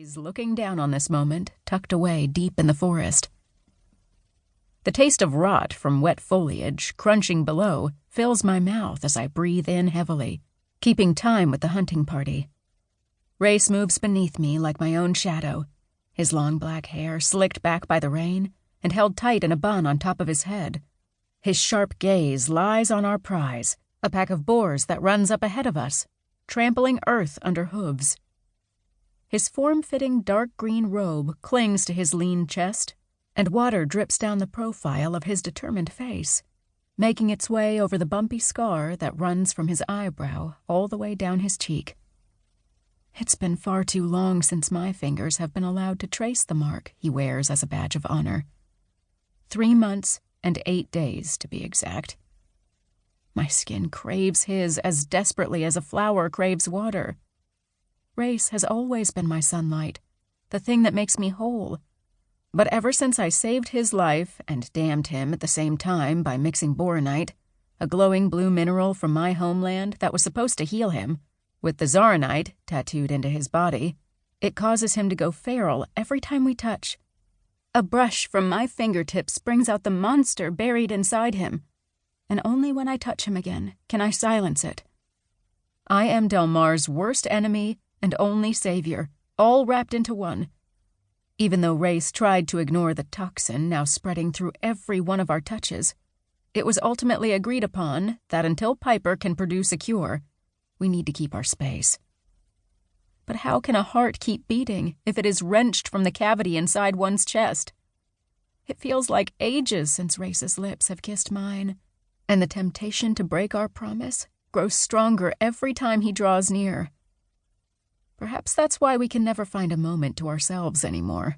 gaze looking down on this moment, tucked away deep in the forest. The taste of rot from wet foliage crunching below fills my mouth as I breathe in heavily, keeping time with the hunting party. Rayce moves beneath me like my own shadow, his long black hair slicked back by the rain and held tight in a bun on top of his head. His sharp gaze lies on our prize, a pack of boars that runs up ahead of us, trampling earth under hooves. His form-fitting dark green robe clings to his lean chest, and water drips down the profile of his determined face, making its way over the bumpy scar that runs from his eyebrow all the way down his cheek. It's been far too long since my fingers have been allowed to trace the mark he wears as a badge of honor. 3 months and 8 days, to be exact. My skin craves his as desperately as a flower craves water. Rayce has always been my sunlight, the thing that makes me whole. But ever since I saved his life and damned him at the same time by mixing boronite, a glowing blue mineral from my homeland that was supposed to heal him, with the zaronite tattooed into his body, it causes him to go feral every time we touch. A brush from my fingertips brings out the monster buried inside him, and only when I touch him again can I silence it. I am Delmar's worst enemy and only savior, all wrapped into one. Even though Rayce tried to ignore the toxin now spreading through every one of our touches, it was ultimately agreed upon that until Piper can produce a cure, we need to keep our space. But how can a heart keep beating if it is wrenched from the cavity inside one's chest? It feels like ages since Rayce's lips have kissed mine, and the temptation to break our promise grows stronger every time he draws near. Perhaps that's why we can never find a moment to ourselves anymore.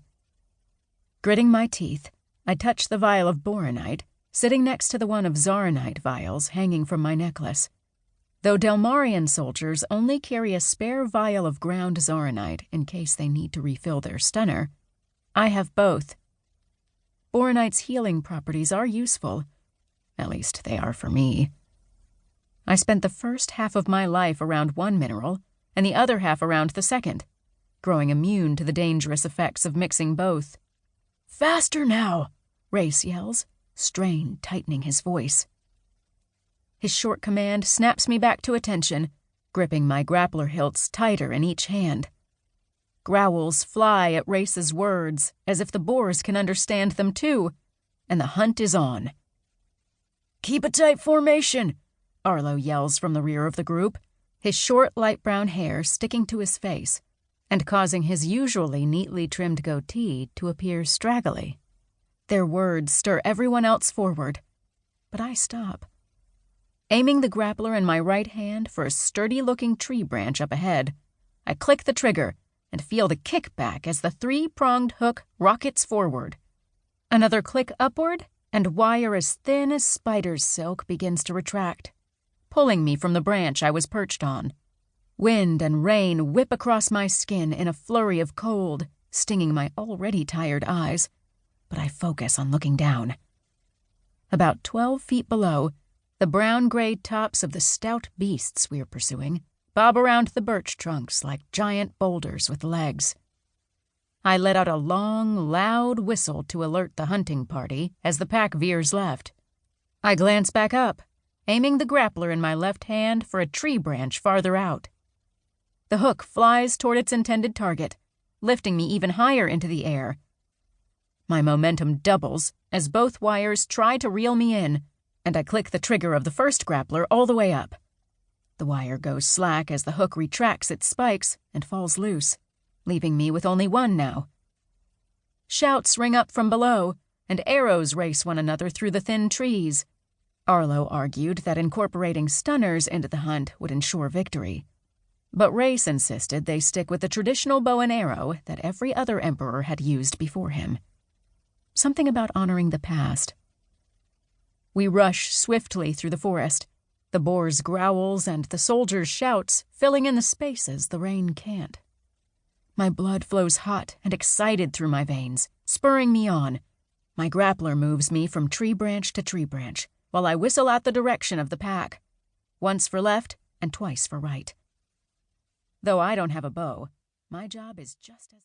Gritting my teeth, I touch the vial of boronite, sitting next to the one of zaronite vials hanging from my necklace. Though Delmarion soldiers only carry a spare vial of ground zaronite in case they need to refill their stunner, I have both. Boronite's healing properties are useful. At least they are for me. I spent the first half of my life around one mineral, and the other half around the second, growing immune to the dangerous effects of mixing both. "Faster now!" Rayce yells, strain tightening his voice. His short command snaps me back to attention, gripping my grappler hilts tighter in each hand. Growls fly at Rayce's words, as if the boars can understand them too, and the hunt is on. "Keep a tight formation," Arlo yells from the rear of the group, his short light brown hair sticking to his face and causing his usually neatly trimmed goatee to appear straggly. Their words stir everyone else forward, but I stop. Aiming the grappler in my right hand for a sturdy-looking tree branch up ahead, I click the trigger and feel the kickback as the 3-pronged hook rockets forward. Another click upward, and wire as thin as spider's silk begins to retract, pulling me from the branch I was perched on. Wind and rain whip across my skin in a flurry of cold, stinging my already tired eyes, but I focus on looking down. About 12 feet below, the brown-gray tops of the stout beasts we are pursuing bob around the birch trunks like giant boulders with legs. I let out a long, loud whistle to alert the hunting party as the pack veers left. I glance back up, aiming the grappler in my left hand for a tree branch farther out. The hook flies toward its intended target, lifting me even higher into the air. My momentum doubles as both wires try to reel me in, and I click the trigger of the first grappler all the way up. The wire goes slack as the hook retracts its spikes and falls loose, leaving me with only one now. Shouts ring up from below, and arrows race one another through the thin trees. Arlo argued that incorporating stunners into the hunt would ensure victory, but Rayce insisted they stick with the traditional bow and arrow that every other emperor had used before him. Something about honoring the past. We rush swiftly through the forest, the boars' growls and the soldiers' shouts filling in the spaces the rain can't. My blood flows hot and excited through my veins, spurring me on. My grappler moves me from tree branch to tree branch, while I whistle out the direction of the pack, once for left and twice for right. Though I don't have a bow, my job is just as